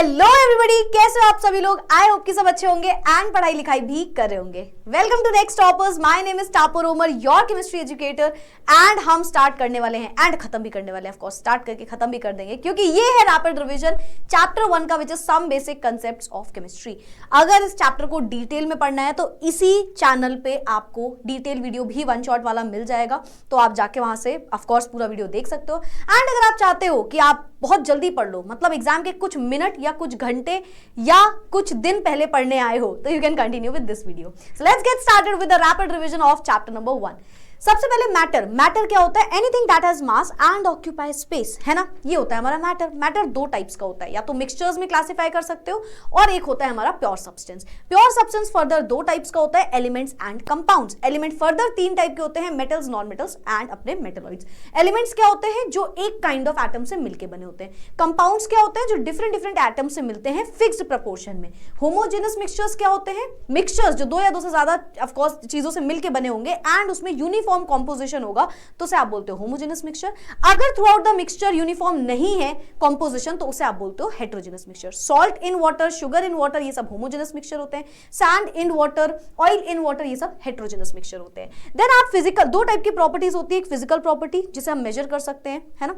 Hello everybody, कैसे हो आप सभी लोग। आई होप कि सब अच्छे होंगे एंड पढ़ाई लिखाई भी कर रहे होंगे। Welcome to next toppers. My name is topper Omar, your chemistry educator. And हम स्टार्ट करने वाले हैं एंड खत्म भी करने वाले हैं। ऑफ कोर्स स्टार्ट करके खत्म भी कर देंगे क्योंकि ये है रैपिड रिवीजन चैप्टर 1 का, which is some basic concepts of chemistry. अगर इस चैप्टर को डिटेल में पढ़ना है तो इसी चैनल पे आपको डिटेल वीडियो भी वन शॉट वाला मिल जाएगा, तो आप जाके वहां से ऑफ कोर्स पूरा वीडियो देख सकते हो। एंड अगर आप चाहते हो कि आप बहुत जल्दी पढ़ लो, मतलब एग्जाम के कुछ मिनट या कुछ घंटे या कुछ दिन पहले पढ़ने आए हो, तो you can continue with this video. So let's get started with the rapid revision of chapter number 1। सबसे पहले मैटर क्या होता है? Anything that has mass and occupy space, है ना, ये होता है हमारा मैटर। मैटर दो टाइप्स का होता है, या तो मिक्सचर्स में क्लासिफाई कर सकते हो और एक होता है हमारा pure substance. Pure substance further दो टाइप्स का होता है, elements and compounds. Element further तीन टाइप के होते हैं, मेटल्स, नॉन मेटल्स एंड अपने मेटलॉइड्स। एलिमेंट्स क्या होते हैं? जो एक काइंड ऑफ एटम से मिलकर बने होते हैं। कंपाउंड्स क्या होते हैं? जो डिफरेंट डिफरेंट एटम से मिलते हैं फिक्स्ड प्रपोर्शन में। होमोजेनस मिक्सचर्स क्या होते हैं? मिक्सचर्स जो दो या दो से ज्यादा ऑफ कोर्स चीजों से मिलकर बने होंगे एंड उसमें यूनिफॉर्म कॉम्पोजिशन होगा, तो उसे आप बोलते हो होमोजेनस मिक्सचर। अगर through out the mixture uniform नहीं है कॉम्पोजिशन, तो उसे आप बोलते हो heterogeneous mixture. Salt in water, sugar in water, ये सब होमोजेनस मिक्सचर होते हैं। Sand in water, oil in water, ये सब हेटेरोजेनस मिक्सचर होते हैं। देन आप फिजिकल, दो टाइप की प्रॉपर्टीज होती है, एक फिजिकल प्रॉपर्टी जिसे हम मेजर कर सकते हैं, है ना,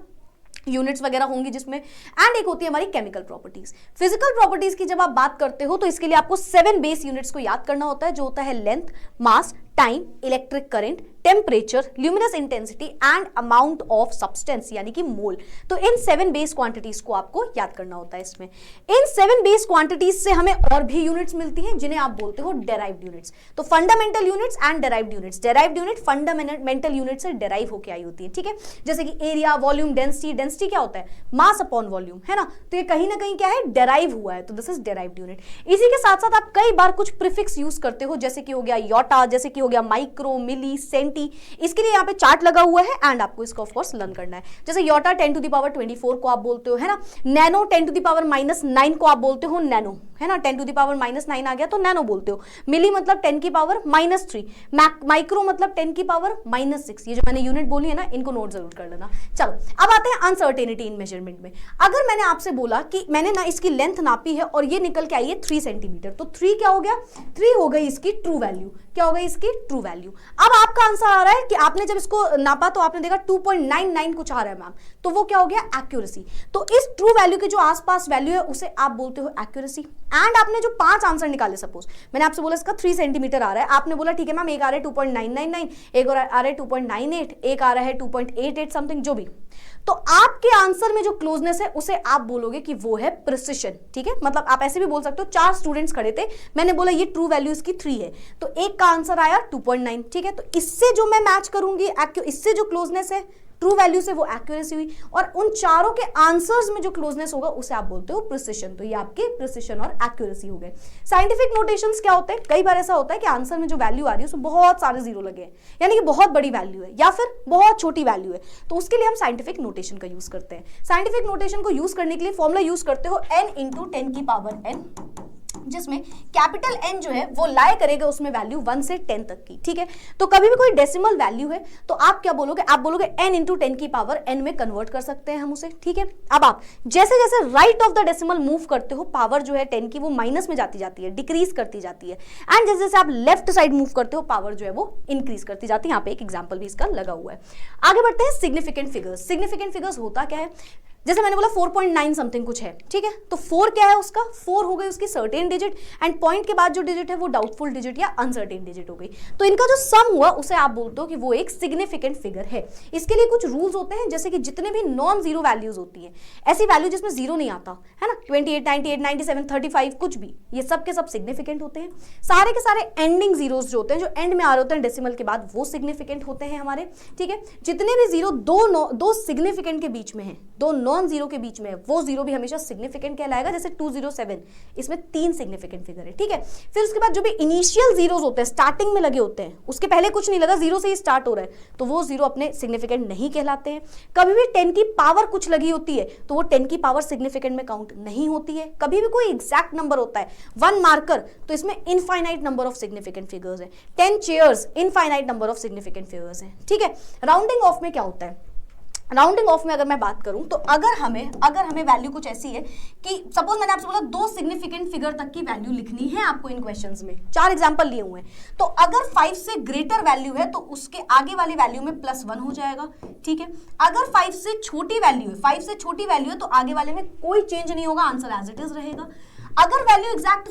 यूनिट्स वगैरह होंगी जिसमें, एंड एक होती है हमारी केमिकल प्रॉपर्टीज। फिजिकल प्रॉपर्टीज की जब आप बात करते हो तो इसके लिए आपको 7 बेस यूनिट्स को याद करना होता है, जो होता है length, mass, time, electric current, temperature, luminous intensity and amount of substance, यानी कि मोल। तो इन 7 बेस क्वांटिटीज को आपको याद करना होता है। इसमें इन 7 बेस क्वांटिटीज से हमें और भी यूनिट्स मिलती हैं जिन्हें आप बोलते हो डेराइव्ड यूनिट्स। तो fundamental units and derived units. Derived unit fundamental unit से डेराइव होकर आई होती है, ठीक है। जैसे कि एरिया, वॉल्यूम, डेंसिटी। डेंसिटी क्या होता है? मास अपॉन वॉल्यूम, है ना, तो ये कहीं ना कहीं क्या है? डेराइव हुआ है, तो दिस इज डेराइव्ड यूनिट। इसी के साथ साथ आप कई बार कुछ प्रीफिक्स यूज करते हो, जैसे कि हो गया योटा, जैसे कि हो गया माइक्रो, मिली, सेंटी। इसके लिए यहाँ पे चार्ट लगा हुआ है एंड आपको इसको ऑफ कोर्स लर्न करना है। जैसे योटा 10 टू द पावर 24 को आप बोलते हो, है ना। नैनो 10 टू द पावर -9 को आप बोलते हो नैनो, है ना। 10 टू द पावर -9 आ गया तो नैनो बोलते हो। मिली मतलब 10 की पावर -3। माइक्रो मतलब 10 की पावर -6। ये जो मैंने यूनिट बोली है ना, इनको नोट जरूर कर लेना। चलो अब आते हैं अनसर्टेनिटी इन मेजरमेंट में। अगर मैंने आपसे बोला कि मैंने ना इसकी लेंथ नापी है और ये निकल के आई है 3 सेंटीमीटर, तो 3 क्या हो गया? 3 हो गई इसकी ट्रू वैल्यू। क्या हो गई इसकी ट्रू वैल्यू? अब आपका आंसर आ रहा है कि आपने जब इसको नापा तो आपने देखा 2.99 कुछ आ रहा है मैम, तो वो क्या हो गया? एक्यूरेसी। तो इस ट्रू वैल्यू के जो आसपास वैल्यू है उसे आप बोलते हो एक्यूरेसी। एंड आपने जो 5 आंसर निकाले, सपोज मैंने आपसे बोला इसका 3 सेंटीमीटर आ रहा है, आपने बोला ठीक है मैम, एक आ रहा है 2.999, एक और आ रहा है 2.98, एक आ रहा है 2.88 समथिंग, जो भी, तो आपके आंसर में जो क्लोजनेस है उसे आप बोलोगे कि वो है प्रिसिशन, ठीक है। मतलब आप ऐसे भी बोल सकते हो, 4 स्टूडेंट्स खड़े थे, मैंने बोला ये ट्रू वैल्यू इसकी 3 है, तो एक का आंसर आया 2.9, ठीक है। तो इससे जो मैं मैच करूंगी, इससे जो क्लोजनेस है ट्रू वैल्यू से, वो एक्यूरेसी हुई, और उन चारों के आंसर्स में जो क्लोजनेस होगा उसे आप बोलते हो प्रिसिशन। तो ये आपके प्रिसिशन और एक्यूरेसी हो गए। साइंटिफिक नोटेशंस क्या होते हैं? कई बार ऐसा होता है कि आंसर में जो वैल्यू आ रही है उसमें बहुत सारे जीरो लगे हैं, यानी कि बहुत बड़ी वैल्यू है या फिर बहुत छोटी वैल्यू है, तो उसके लिए हम साइंटिफिक नोटेशन का यूज करते हैं। साइंटिफिक नोटेशन को यूज करने के लिए फॉर्मूला यूज करते हो n × 10 की पावर n, जिसमें कैपिटल N जो है वो लाए करेगा उसमें वैल्यू 1 से 10 तक की, ठीक है। तो कभी भी कोई डेसिमल वैल्यू है तो आप क्या बोलोगे? आप बोलोगे n × 10 की पावर n में कन्वर्ट कर सकते हैं हम उसे, ठीक है। अब आप जैसे जैसे right of the decimal move करते हो, पावर जो है 10 की वो माइनस में जाती जाती है, डिक्रीज करती जाती है, एंड जैसे जैसे आप लेफ्ट साइड मूव करते हो, पावर जो है वो इंक्रीज करती जाती है। यहाँ पे एक एग्जाम्पल भी इसका लगा हुआ है। आगे बढ़ते हैं सिग्निफिकेंट फिगर्स। सिग्निफिकेंट फिगर्स होता क्या है? जैसे मैंने बोला 4.9 समथिंग कुछ है, ठीक है, तो 4 क्या है उसका? 4 हो गई उसकी सर्टेन डिजिट, एंड पॉइंट के बाद जो डिजिट है वो डाउटफुल डिजिट या अनसर्टेन डिजिट हो गई। तो इनका जो सम हुआ उसे आप बोलते हो कि वो एक सिग्निफिकेंट फिगर है। इसके लिए कुछ रूल्स होते हैं, जैसे कि जितने भी नॉन जीरो वैल्यूज होती है, ऐसी वैल्यू जिसमें जीरो नहीं आता, है ना, 28, 98, 97, 35 कुछ भी, ये सब के सब सिग्निफिकेंट होते हैं। सारे के सारे एंडिंग जीरोस जो होते हैं, जो एंड में आ रहे होते हैं डेसिमल के बाद, वो सिग्निफिकेंट होते हैं हमारे, ठीक है। जितने भी जीरो दो सिग्निफिकेंट के बीच में है, दो नॉन जीरो के बीच में, वो जीरो भी हमेशा सिग्निफिकेंट कहलाएगा। जैसे 207, इसमें 3 सिग्निफिकेंट फिगर है, ठीक है। फिर उसके बाद जो भी इनिशियल जीरोस होते हैं, स्टार्टिंग में लगे होते हैं, उसके पहले कुछ नहीं लगा, जीरो से ही स्टार्ट हो रहा है, तो वो जीरो अपने सिग्निफिकेंट नहीं कहलाते हैं। कभी भी 10 की पावर कुछ लगी होती है तो वो 10 की पावर सिग्निफिकेंट में काउंट नहीं होती है। कभी भी कोई एग्जैक्ट नंबर होता है 1 मार्कर, तो इसमें infinite number of significant figures है। 10 chairs, infinite number of significant figures है, ठीक है। राउंडिंग ऑफ में क्या होता है? राउंडिंग ऑफ में अगर मैं बात करूं तो अगर हमें वैल्यू कुछ ऐसी है कि सपोज मैंने आपसे बोला 2 सिग्निफिकेंट फिगर तक की वैल्यू लिखनी है आपको इन क्वेश्चंस में, 4 एग्जांपल लिए हुए हैं, तो अगर 5 से ग्रेटर वैल्यू है तो उसके आगे वाली वैल्यू में +1 हो जाएगा, ठीक है। अगर 5 से छोटी वैल्यू है, 5 से छोटी वैल्यू है तो आगे वाले में कोई चेंज नहीं होगा, आंसर एज इट इज रहेगा। अगर वैल्यू एग्जैक्ट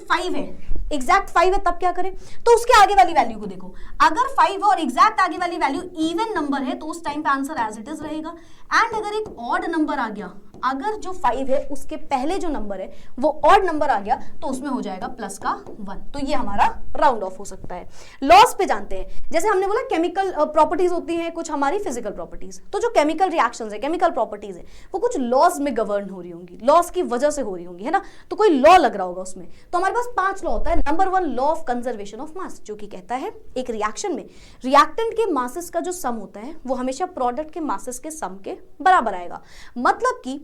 5 है तब क्या करें, तो उसके आगे वाली वैल्यू को देखो, अगर 5 है और एग्जैक्ट आगे वाली वैल्यू इवन नंबर है तो उस टाइम पे आंसर एज इट इज रहेगा। एंड अगर एक ऑड नंबर आ गया, अगर जो 5 है उसके पहले जो नंबर है वो ऑड नंबर आ गया तो उसमें हो जाएगा प्लस का 1, तो ये हमारा राउंड ऑफ हो सकता है। लॉस पे जानते हैं, जैसे हमने बोला केमिकल प्रॉपर्टीज होती हैं कुछ हमारी फिजिकल प्रॉपर्टीज, तो जो केमिकल रिएक्शंस है, केमिकल प्रॉपर्टीज है, वो कुछ लॉज में गवर्न हो रही होंगी, लॉस की वजह से हो रही होंगी, है ना, तो कोई लॉ लग रहा होगा उसमें। तो हमारे पास 5 लॉ होता है। Number 1 law of conservation of mass, जो कि कहता है एक रिएक्शन में रिएक्टेंट के मासेस का जो सम होता है वो हमेशा प्रोडक्ट के मासेस के सम के बराबर आएगा, मतलब कि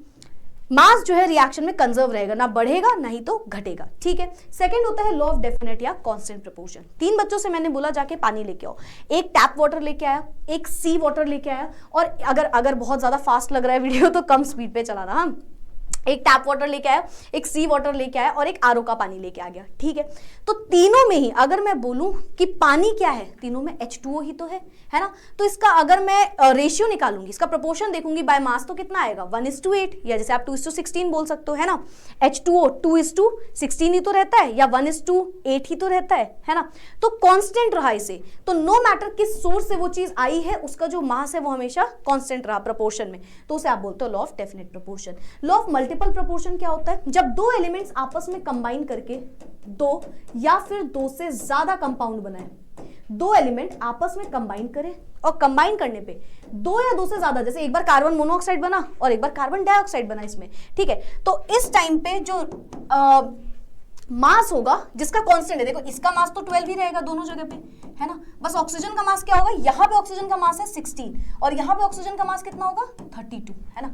मास जो है रिएक्शन में कंजर्व रहेगा, ना बढ़ेगा ना ही तो घटेगा, ठीक है। सेकंड होता है लॉ ऑफ डेफिनेट या कांस्टेंट प्रोपोर्शन। 3 बच्चों से मैंने बोला जाके पानी लेके आओ, एक टैप वाटर लेके आया, एक सी वाटर लेके आया, और अगर बहुत ज्यादा फास्ट लग रहा है वीडियो तो कम स्पीड पे चलाना, हाँ, एक टैप वाटर लेके आया, एक सी वाटर लेके आया और एक आरओ का पानी लेके आ गया, ठीक है। तो तीनों में ही अगर मैं बोलूं कि पानी क्या है, तीनों में H2O ही तो है ना, तो इसका अगर मैं रेशियो निकालूंगी, इसका प्रोपोर्शन देखूंगी बाय मास, तो कितना आएगा 1:8, या जैसे आप 2:16 बोल सकते हो, है ना। H2O 2:16 ही तो रहता है, या 1:8 ही तो रहता है ना। तो कांस्टेंट रहा इसे, तो नो मैटर किस सोर्स से वो चीज आई है, उसका जो मास है वो हमेशा कांस्टेंट रहा प्रोपोर्शन में, तो उसे आप बोलते हो law of definite proportion. Law of multiple proportion क्या होता है, जब 2 एलिमेंट्स आपस में कंबाइन करके 2 या फिर 2 से ज्यादा कंपाउंड बनाए, 2 एलिमेंट आपस में कंबाइन करें और कंबाइन करने पे 2 या 2 से ज्यादा, जैसे एक बार कार्बन मोनोऑक्साइड बना और एक बार कार्बन डाइऑक्साइड बना इसमें, ठीक है, तो इस टाइम पे जो मास होगा जिसका कांस्टेंट है, देखो इसका मास तो 12 ही रहेगा दोनों जगह पे, है ना, बस ऑक्सीजन का मास क्या होगा, यहाँ पे ऑक्सीजन का मास है 16 और यहाँ पे ऑक्सीजन का मास कितना होगा 32, है ना।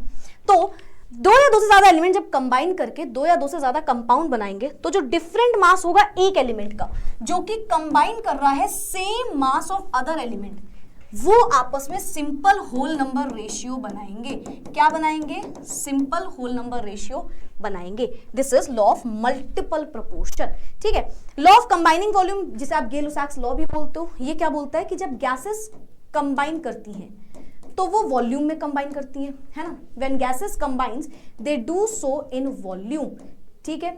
तो 2 या 2 से ज्यादा एलिमेंट जब कंबाइन करके 2 या 2 से ज्यादा कंपाउंड बनाएंगे तो जो डिफरेंट मास होगा एक एलिमेंट का जो कि कंबाइन कर रहा है same mass of other element, वो आपस में सिंपल होल नंबर रेशियो बनाएंगे। क्या बनाएंगे, सिंपल होल नंबर रेशियो बनाएंगे। This is law of multiple proportion, ठीक है। लॉ ऑफ कंबाइनिंग वॉल्यूम, जिसे आप गे-लुसाक्स लॉ भी बोलते हो, ये क्या बोलता है कि जब गैसेस कंबाइन करती हैं तो वो वॉल्यूम में कंबाइन करती हैं, है ना। When gases combines they do so in volume, ठीक है।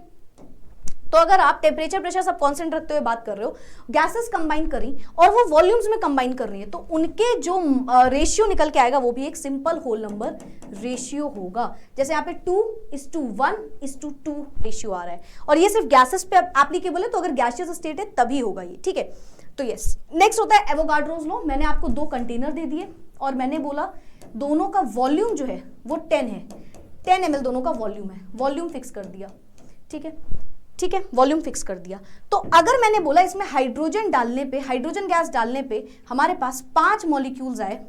तो अगर आप टेम्परेचर प्रेशर सब कांस्टेंट रखते हुए बात कर रहे हो, गैसेस कंबाइन करी और वो वॉल्यूम्स में कंबाइन कर रही है, तो उनके जो रेशियो निकल के आएगा वो भी एक सिंपल होल नंबर रेशियो होगा। जैसे यहाँ पे 2:1:2 रेशियो आ रहा है, और ये सिर्फ गैसेस पे एप्लीकेबल है, तो अगर गैसियस स्टेट है तभी होगा ये, ठीक है। तो यस, नेक्स्ट होता है एवोगाड्रोस लॉ। मैंने आपको 2 कंटेनर दे दिए और मैंने बोला दोनों का वॉल्यूम जो है वो 10 है, 10 ml दोनों का वॉल्यूम है, वॉल्यूम फिक्स कर दिया, ठीक है, वॉल्यूम फिक्स कर दिया। तो अगर मैंने बोला इसमें हाइड्रोजन डालने पे, हाइड्रोजन गैस डालने पे हमारे पास 5 मॉलिक्यूल्स आए,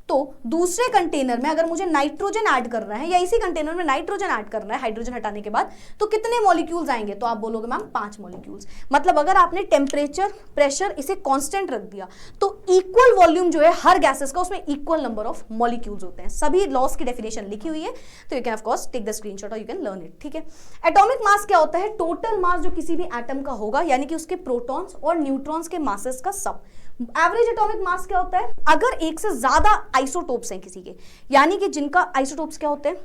तो दूसरे कंटेनर में अगर मुझे नाइट्रोजन ऐड करना है या इसी कंटेनर में नाइट्रोजन ऐड करना है हाइड्रोजन हटाने के बाद, तो कितने मॉलिक्यूल्स आएंगे, तो आप बोलोगे मैम 5 मॉलिक्यूल्स। मतलब अगर आपने टेम्परेचर प्रेशर इसे कांस्टेंट रख दिया तो इक्वल वॉल्यूम जो है हर गैसेस का, उसमें इक्वल नंबर ऑफ मॉलिक्यूल्स होते हैं। सभी लॉस की डेफिनेशन लिखी हुई है, तो you can of course take the screenshot और यू कैन लर्न इट, ठीक है। एटॉमिक मास क्या होता है, टोटल मास जो किसी भी एटम का होगा, यानी कि उसके प्रोटॉन्स और न्यूट्रॉन्स के मासेस का सम। एवरेज एटॉमिक मास क्या होता है, अगर एक से ज्यादा आइसोटोप्स हैं किसी के, यानी कि जिनका आइसोटोप्स क्या होते हैं,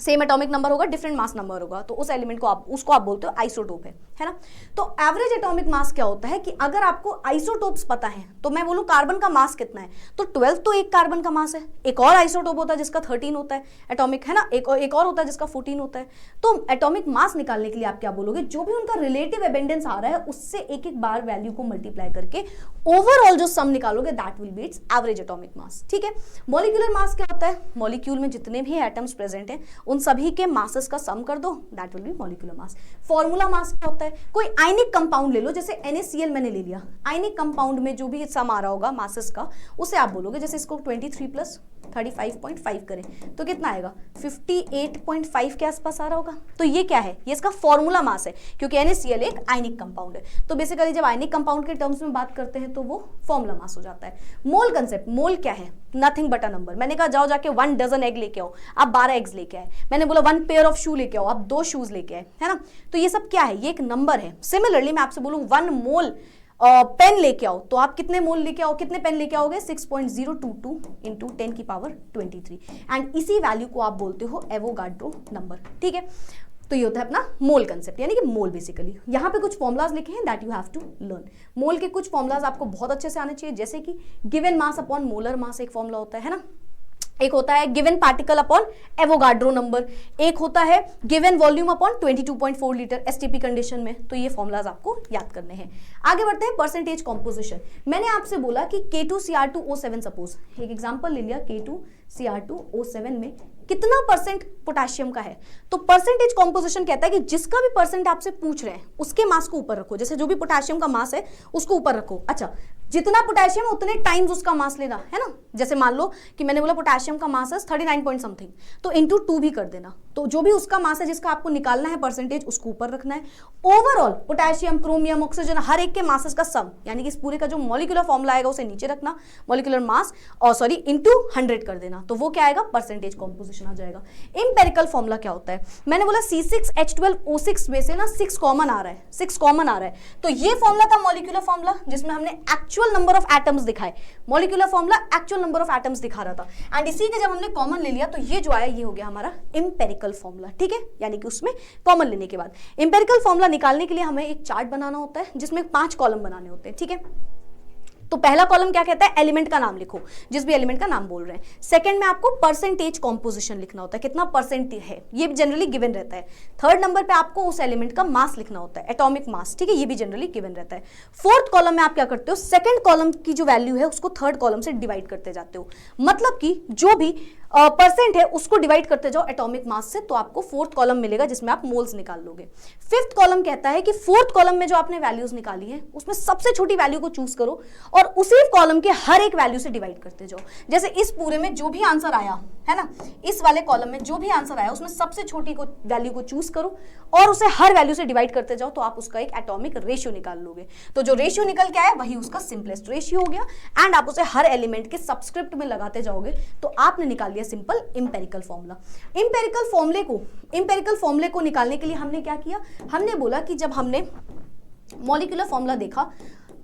सेम एटॉमिक नंबर होगा डिफरेंट मास नंबर होगा, तो उस एलिमेंट को उसको आप बोलते हो आइसोटोप है ना। तो एवरेज एटॉमिक मास क्या होता है कि अगर आपको आइसोटोप्स पता है, तो मैं बोलूं कार्बन का मास कितना है, तो 12 तो एक कार्बन का मास है, एक और आइसोटोप होता है जिसका 13 होता है एटॉमिक, है ना, एक और होता है जिसका 14 होता है। तो एटॉमिक मास निकालने के लिए आप क्या बोलोगे, जो भी उनका रिलेटिव एबेंडेंस आ रहा है उससे एक एक बार वैल्यू को मल्टीप्लाई करके ओवरऑल जो सम निकालोगे that will be it's average atomic mass, ठीक है। मॉलिक्यूलर मास क्या होता है, मॉलिक्यूल में जितने भी एटम्स प्रेजेंट हैं उन सभी के मासेस का सम कर दो, that will be molecular mass. Formula mass क्या होता है, कोई आयनिक कंपाउंड ले लो, जैसे NaCl मैंने ले लिया, आयनिक कंपाउंड में जो भी सम आ रहा होगा मासेस का, उसे आप बोलोगे, जैसे इसको 23 + 35.5 करें तो कितना आएगा 58.5 के आसपास आ रहा होगा। तो ये क्या है, ये इसका फॉर्मूला मास है, क्योंकि NaCl एक आयनिक कंपाउंड है। तो बेसिकली जब आयनिक कंपाउंड के टर्म्स में बात करते हैं तो वो फॉर्मूला मास हो जाता है। मोल कंसेप्ट, मोल क्या है, नथिंग बट अ नंबर। मैंने कहा जाओ जाके 1 डजन एग लेके आओ, आप 12 एग्स लेके आए। मैंने बोला 1 पेयर ऑफ शू लेके आओ, आप 2 शूज लेके आए, है ना। तो ये सब क्या है, ये एक नंबर है। सिमिलरली मैं आपसे बोलूं 1 मोल पेन लेके आओ, तो आप कितने मोल लेके आओ, कितने पेन लेके आओगे 6.022 इंटू 10 की पावर 23। एंड इसी वैल्यू को आप बोलते हो एवोगाड्रो नंबर, ठीक है। तो ये होता है अपना मोल कंसेप्ट, यानी कि मोल। बेसिकली यहाँ पे कुछ फॉर्मुलाज लिखे हैं that you have to learn. Mole के कुछ फॉर्मुलाज आपको बहुत अच्छे से आने चाहिए, जैसे कि given mass upon molar mass एक फॉर्मुला होता है ना। एक होता है given particle upon Avogadro number, एक होता है given volume upon 22.4 litre STP condition में। तो ये फॉर्मुलाज आपको याद करने हैं। आगे बढ़ते हैं परसेंटेज कॉम्पोजिशन। मैंने आपसे बोला कि K2Cr2O7, सपोज एक एग्जांपल ले लिया, K2Cr2O7 में कितना परसेंट पोटेशियम का है। तो परसेंटेज कॉम्पोजिशन कहता है कि जिसका भी परसेंट आपसे पूछ रहे हैं उसके मास को ऊपर रखो। जैसे जो भी पोटेशियम का मास है उसको ऊपर रखो। अच्छा, जितना पोटेशियम है उतने टाइम्स उसका मास लेना है ना। जैसे मान लो कि मैंने बोला पोटेशियम का मास है 39 पॉइंट समथिंग, तो इंटू 2 भी कर देना। तो जो भी उसका मास है जिसका आपको निकालना है परसेंटेज, उसको ऊपर रखना है। ओवरऑल पोटेशियम, क्रोमियम, ऑक्सीजन, हर एक के मासेस का सम, यानी कि इस पूरे का जो मॉलिक्यूलर फॉर्मूला आएगा उसे नीचे रखना, मॉलिक्यूलर मास और सॉरी इंटू 100 कर देना। तो वो क्या आएगा, परसेंटेज कॉम्पोजिशन आ जाएगा। इंपेरिकल फॉर्मूला क्या होता है, मैंने बोला C6H12O6 में से ना 6 कॉमन आ रहा है, 6 कॉमन आ रहा है। तो ये फॉर्मूला था मॉलिक्यूलर फॉर्मूला, जिसमें हमने एक्चुअल नंबर ऑफ एटम्स दिखाए। Molecular formula actual number of atoms दिखा रहा था। एंड इसी के जब हमने कॉमन ले लिया तो ये जो आया ये हो गया हमारा इंपेरिकल फॉर्मूला, ठीक है। यानी कि उसमें कॉमन लेने के बाद इंपेरिकल फॉर्मूला निकालने के लिए हमें एक चार्ट बनाना होता है जिसमें 5 कॉलम बनाने होते हैं, ठीक है। तो पहला कॉलम क्या कहता है, एलिमेंट का नाम लिखो, जिस भी एलिमेंट का नाम बोल रहे हैं। सेकंड में आपको परसेंटेज कॉम्पोजिशन लिखना होता है, कितना परसेंट है, ये जनरली गिवन रहता है। थर्ड नंबर पे आपको उस एलिमेंट का मास लिखना होता है, एटॉमिक मास, ठीक है, ये भी जनरली गिवन रहता है। फोर्थ कॉलम में आप क्या करते हो, सेकंड कॉलम की जो वैल्यू है उसको थर्ड कॉलम से डिवाइड करते जाते हो। मतलब कि जो भी परसेंट है उसको डिवाइड करते जाओ एटॉमिक मास से, तो आपको फोर्थ कॉलम मिलेगा जिसमें आप मोल्स निकाल लोगे। फिफ्थ कॉलम कहता है कि फोर्थ कॉलम में जो आपने वैल्यूज निकाली है उसमें सबसे छोटी वैल्यू को चूज करो और उसी कॉलम के हर एक वैल्यू से डिवाइड करते जाओ। जैसे इस पूरे में जो भी आंसर आया है ना, इस वाले कॉलम में जो भी आंसर आया उसमें सबसे छोटी को वैल्यू को चूज करो और उसे हर वैल्यू से डिवाइड करते जाओ, तो आप उसका एक एटॉमिक रेशियो निकाल लोगे। तो जो रेशियो निकल के आया वही उसका सिंपलेस्ट रेशियो हो गया। एंड आप उसे हर एलिमेंट के सबस्क्रिप्ट में लगाते जाओगे तो आपने निकाल लिया सिंपल इंपेरिकल फॉर्मूला। इंपेरिकल फॉर्मूले को निकालने के लिए हमने क्या किया, हमने बोला कि जब हमने मॉलिक्यूलर फॉर्मूला देखा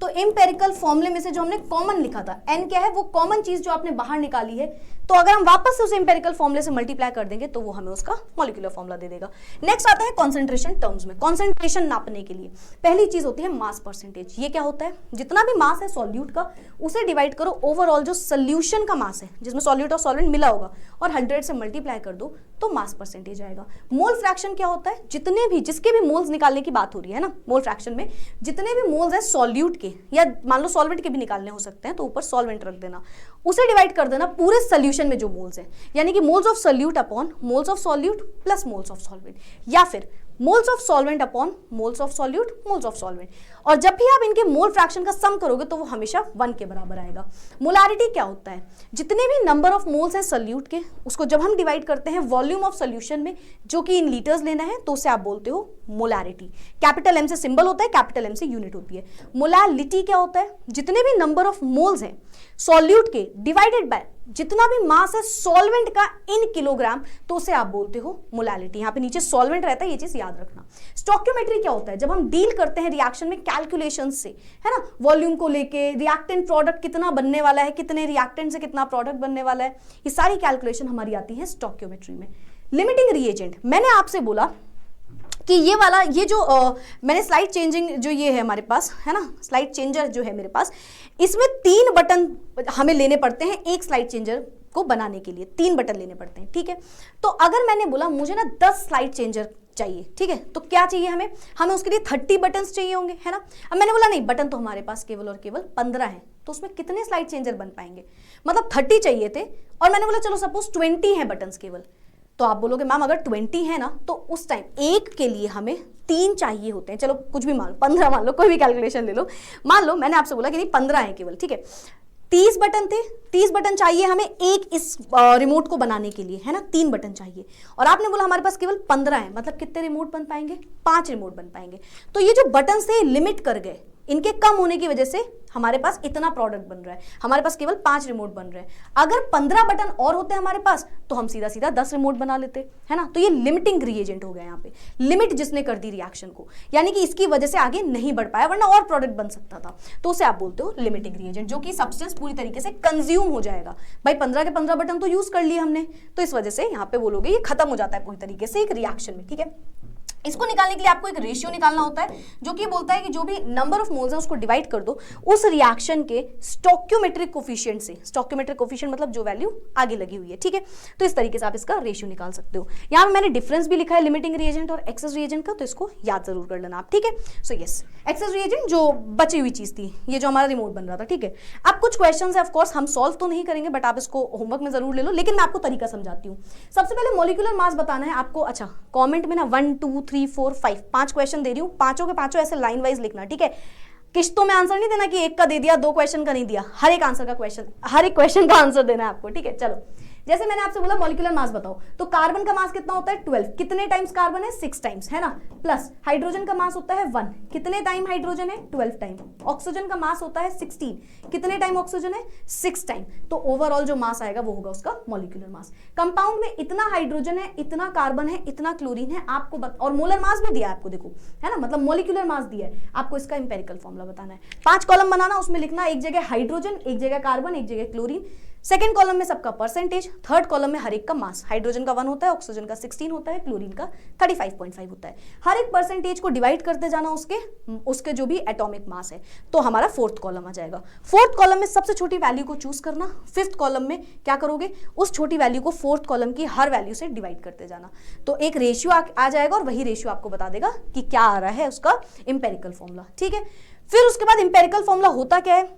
तो इंपेरिकल फॉर्मूले में से जो हमने कॉमन लिखा था, n क्या है, वो कॉमन चीज जो आपने बाहर निकाली है, तो अगर हम वापस से उसे इंपेरिकल फॉर्मूले से मल्टीप्लाई कर देंगे तो वो हमें उसका मॉलिक्यूलर फॉर्मूला दे देगा। नेक्स्ट आता है कंसंट्रेशन टर्म्स में। कंसंट्रेशन नापने के लिए पहली चीज होती है मास परसेंटेज। ये क्या होता है, जितना भी मास है सॉल्यूट का उसे डिवाइड करो ओवरऑल जो सोल्यूशन का मास है, जिसमें सॉल्यूट और सॉल्वेंट मिला होगा, और 100 से मल्टीप्लाई कर दो तो मास परसेंटेज आएगा। मोल फ्रैक्शन क्या होता है, जितने भी जिसके भी मोल्स निकालने की बात हो रही है ना, मोल फ्रैक्शन में जितने भी मोल्स हैं सॉल्यूट के, या मान लो सॉल्वेंट के भी निकालने हो सकते हैं, तो ऊपर सॉल्वेंट रख देना, उसे डिवाइड कर देना पूरे सोल्यूशन में जो मोल्स हैं, यानी कि moles of solute upon moles of solute plus moles of solvent, या फिर moles of solvent upon moles of solute moles of solvent. और जब भी आप इनके मोल फ्रैक्शन का सम करोगे तो वो हमेशा 1 के बराबर आएगा। मोलारिटी क्या होता है, जितने भी नंबर ऑफ मोल्स हैं सोल्यूट के, उसको जब हम डिवाइड करते हैं वॉल्यूम ऑफ सोल्यूशन में, जो कि इन लीटर्स लेना है, तो उसे आप बोलते हो मोलारिटी। कैपिटल एम से सिंबल होता है, कैपिटल एम से यूनिट होती है। मोलालिटी क्या होता है, जितने भी नंबर ऑफ मोल्स हैं सॉल्यूट के डिवाइडेड बाय जितना भी मास है सॉल्वेंट का इन किलोग्राम, तो उसे आप बोलते हो मोलालिटी। यहाँ पे नीचे सॉल्वेंट रहता है, ये चीज याद रखना। स्टोइकियोमेट्री क्या होता है, जब हम डील करते हैं रिएक्शन में कैलकुलेशन से, है ना, वॉल्यूम को लेके, रिएक्टेंट प्रोडक्ट कितना बनने वाला है, कितने रिएक्टेंट से कितना प्रोडक्ट बनने वाला है, ये सारी कैलकुलेशन हमारी आती है स्टोइकियोमेट्री में। लिमिटिंग रिएजेंट, मैंने आपसे बोला कि ये वाला, ये जो मैंने स्लाइड चेंजिंग जो ये है हमारे पास, है ना, स्लाइड चेंजर जो है मेरे पास, इसमें 3 बटन हमें लेने पड़ते हैं एक स्लाइड चेंजर को बनाने के लिए, 3 बटन लेने पड़ते हैं, ठीक है। तो अगर मैंने बोला मुझे ना 10 स्लाइड चेंजर चाहिए, ठीक है, तो क्या चाहिए हमें उसके लिए 30 बटन्स चाहिए होंगे, है ना। अब मैंने बोला नहीं, बटन तो हमारे पास केवल और केवल 15 है, तो उसमें कितने स्लाइड चेंजर बन पाएंगे, मतलब 30 चाहिए थे, और मैंने बोला चलो सपोज 20 है बटन्स केवल, तो आप बोलोगे मैम अगर 20 है ना, तो उस टाइम एक के लिए हमें 3 चाहिए होते हैं। चलो कुछ भी मान लो, 15 मान लो, कोई भी कैलकुलेशन ले लो, मान लो मैंने आपसे बोला कि नहीं 15 है केवल, ठीक है। 30 बटन थे, 30 बटन चाहिए हमें एक इस रिमोट को बनाने के लिए, है ना, 3 बटन चाहिए, और आपने बोला हमारे पास केवल 15 है, मतलब कितने रिमोट बन पाएंगे, 5 रिमोट बन पाएंगे। तो ये जो बटन थे लिमिट कर गए, इनके कम होने की वजह से हमारे पास इतना प्रोडक्ट बन रहा है, हमारे पास केवल 5 रिमोट बन रहे हैं। अगर 15 बटन और होते हमारे पास तो हम सीधा सीधा 10 रिमोट बना लेते, है ना। तो ये लिमिटिंग रिएजेंट हो गया, यहाँ पे लिमिट जिसने कर दी रिएक्शन को, यानी कि इसकी वजह से आगे नहीं बढ़ पाया, वरना और प्रोडक्ट बन सकता था। तो उसे आप बोलते हो लिमिटिंग रिएजेंट, जो कि सब्सटेंस पूरी तरीके से कंज्यूम हो जाएगा। भाई 15 के 15 बटन तो यूज कर लिए हमने, तो इस वजह से यहाँ पे बोलोगे ये खत्म हो जाता है पूरी तरीके से एक रिएक्शन में, ठीक है। इसको निकालने के लिए आपको एक रेशियो निकालना होता है, जो कि बोलता है कि जो भी नंबर ऑफ मोल्स है उसको डिवाइड कर दो उस रिएक्शन के स्टोइकियोमेट्रिक कोफिशिएंट से। स्टोइकियोमेट्रिक कोफिशिएंट मतलब जो वैल्यू आगे लगी हुई है, ठीक है। तो इस तरीके से आप इसका रेशियो निकाल सकते हो। यहाँ पे मैंने डिफरेंस भी लिखा है लिमिटिंग रिएजेंट और एक्सेस रिएजेंट का, तो इसको याद जरूर कर लेना आप, ठीक है। सो यस, एक्सेस रिएजेंट जो बची हुई चीज थी, ये जो हमारा रिमोट बन रहा था, ठीक है। अब कुछ क्वेश्चन है, ऑफकोर्स हम सॉल्व तो नहीं करेंगे, बट आप इसको होमवर्क में जरूर ले लो, लेकिन मैं आपको तरीका समझाती हूँ। सबसे पहले मॉलिक्यूलर मास बताना है आपको। अच्छा, कॉमेंट में ना 1 2 3 4 5 5 क्वेश्चन दे रही हूं, पांचों के पांचों ऐसे लाइन वाइज लिखना, ठीक है। किस्तों में आंसर नहीं देना कि एक का दे दिया 2 क्वेश्चन का नहीं दिया, हर एक क्वेश्चन का आंसर देना है आपको, ठीक है। चलो, जैसे मैंने आपसे बोला मॉलिक्यूलर मास बताओ, तो कार्बन का मास कितना होता है 12, कितने टाइम्स कार्बन है 6 टाइम्स, है ना। प्लस हाइड्रोजन का मास होता है 1, कितने टाइम हाइड्रोजन है 12 टाइम। ऑक्सीजन का मास होता है 16, कितने टाइम ऑक्सीजन है 6 टाइम। तो ओवरऑल जो मास आएगा वो होगा उसका मॉलिक्यूलर मास। कंपाउंड में इतना हाइड्रोजन है, इतना कार्बन है, इतना क्लोरीन है आपको और मोलर मास भी दिया है आपको, देखो, है ना, मतलब मॉलिक्यूलर मास दिया है आपको। इसका इंपेरिकल फॉर्मूला बताना है, 5 कॉलम बनाना, उसमें लिखना एक जगह हाइड्रोजन, एक जगह कार्बन, एक जगह क्लोरीन। सेकंड कॉलम में सबका परसेंटेज, थर्ड कॉलम में हर एक का मास। हाइड्रोजन का 1 होता है, ऑक्सीजन का 16 होता है, क्लोरीन का 35.5 होता है। हर एक परसेंटेज को डिवाइड करते जाना उसके जो भी एटॉमिक मास है। तो हमारा 4th कॉलम आ जाएगा। 4th कॉलम में सबसे छोटी वैल्यू को चूज करना, 5th कॉलम में क्या करोगे, उस छोटी वैल्यू को 4th कॉलम की हर वैल्यू से डिवाइड करते जाना। तो एक रेशियो आ जाएगा और वही रेशियो आपको बता देगा कि क्या आ रहा है उसका इंपेरिकल फॉर्मूला, ठीक है। फिर उसके बाद इंपेरिकल फॉर्मूला होता क्या है,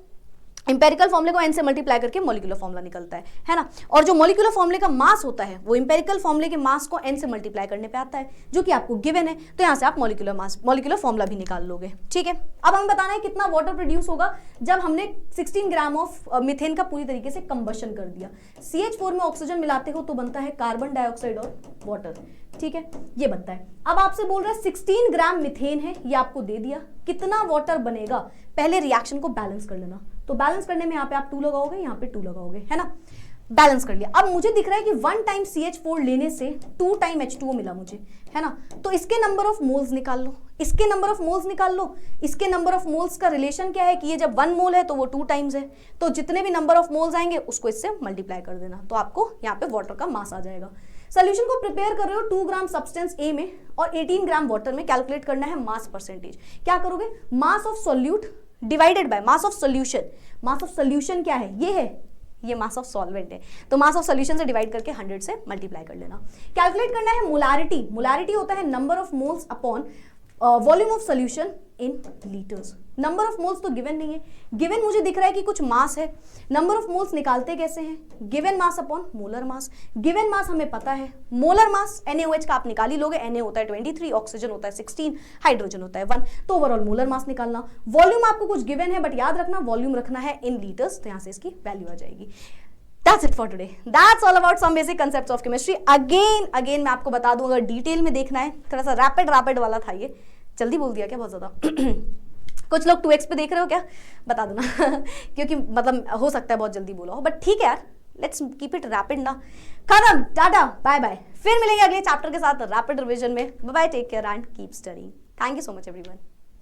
इंपेरिकल फॉर्मूले को n से मल्टीप्लाई करके मॉलिक्यूलर फॉर्मूला निकलता है ना। और जो मॉलिक्यूलर फॉर्मूले का मास होता है वो इंपेरिकल फॉर्मूले के मास को n से मल्टीप्लाई करने पे आता है, जो कि आपको गिवन है। तो यहां से आप मॉलिक्यूलर फॉर्मूला भी निकाल लोगे, ठीक है। अब हमें बताना है कितना वाटर प्रोड्यूस होगा जब हमने 16 ग्राम ऑफ मीथेन का पूरी तरीके से कंबशन कर दिया। CH4 में ऑक्सीजन मिलाते हो तो बनता है कार्बन डाइऑक्साइड और वाटर, ठीक है, ये बनता है। अब आपसे बोल रहा है 16 ग्राम मीथेन है, ये आपको दे दिया, कितना वाटर बनेगा, पहले रिएक्शन को बैलेंस कर लेना। तो बैलेंस करने में यहाँ पे आप 2 लगाओगे, यहाँ पे 2 लगाओगे, है ना। बैलेंस कर लिया। अब मुझे दिख रहा है कि 1 टाइम CH4 लेने से 2 टाइम H2O मिला मुझे, है ना। तो इसके नंबर ऑफ मोल्स निकाल लो, इसके नंबर ऑफ मोल्स निकाल लो। इसके नंबर ऑफ मोल्स का रिलेशन क्या है कि ये जब 1 मोल है तो वो 2 टाइम्स है, तो जितने भी नंबर ऑफ मोल्स आएंगे उसको इससे मल्टीप्लाई कर देना, तो आपको यहाँ पे वाटर का मास आ जाएगा। सोल्यूशन को प्रिपेयर कर रहे हो 2 ग्राम सब्सटेंस A में और 18 ग्राम वाटर में, कैलकुलेट करना है मास परसेंटेज। क्या करोगे, mass of solute divided by mass of solution. Mass of solution क्या है, ये है, ये मास ऑफ सॉल्वेंट है, तो मास ऑफ सोल्यूशन से डिवाइड करके 100 से मल्टीप्लाई कर लेना। कैलकुलेट करना है मोलारिटी। मोलारिटी होता है number of moles upon volume of solution in litres. Number of moles तो गिवन नहीं है, गिवन मुझे दिख रहा है कि कुछ मास है। नंबर ऑफ मोल्स निकालते कैसे हैं, given mass upon molar mass. Given mass हमें पता है, मोलर मास NaOH का आप निकाल ही लोगे, Na होता है 23, ऑक्सीजन होता है 16, हाइड्रोजन होता है 1, तो ओवरऑल मोलर मास निकालना। वॉल्यूम आपको कुछ गिवन है, बट याद रखना वॉल्यूम रखना है इन लीटर्स, तो यहाँ से इसकी वैल्यू आ जाएगी। That's it for today. That's all about some basic concepts of chemistry. Again मैं आपको बता दूं, अगर डिटेल में देखना है, थोड़ा सा रैपिड वाला था ये, जल्दी बोल दिया क्या बहुत ज्यादा कुछ लोग 2x पे देख रहे हो क्या, बता दो ना क्योंकि मतलब हो सकता है बहुत जल्दी बोला हो, बट ठीक है यार, लेट्स कीप इट रैपिड ना। खत्म, टाटा बाय बाय, फिर मिलेंगे अगले चैप्टर के साथ रैपिड रिवीजन में। Bye bye, take care and keep studying. Thank you so much everyone.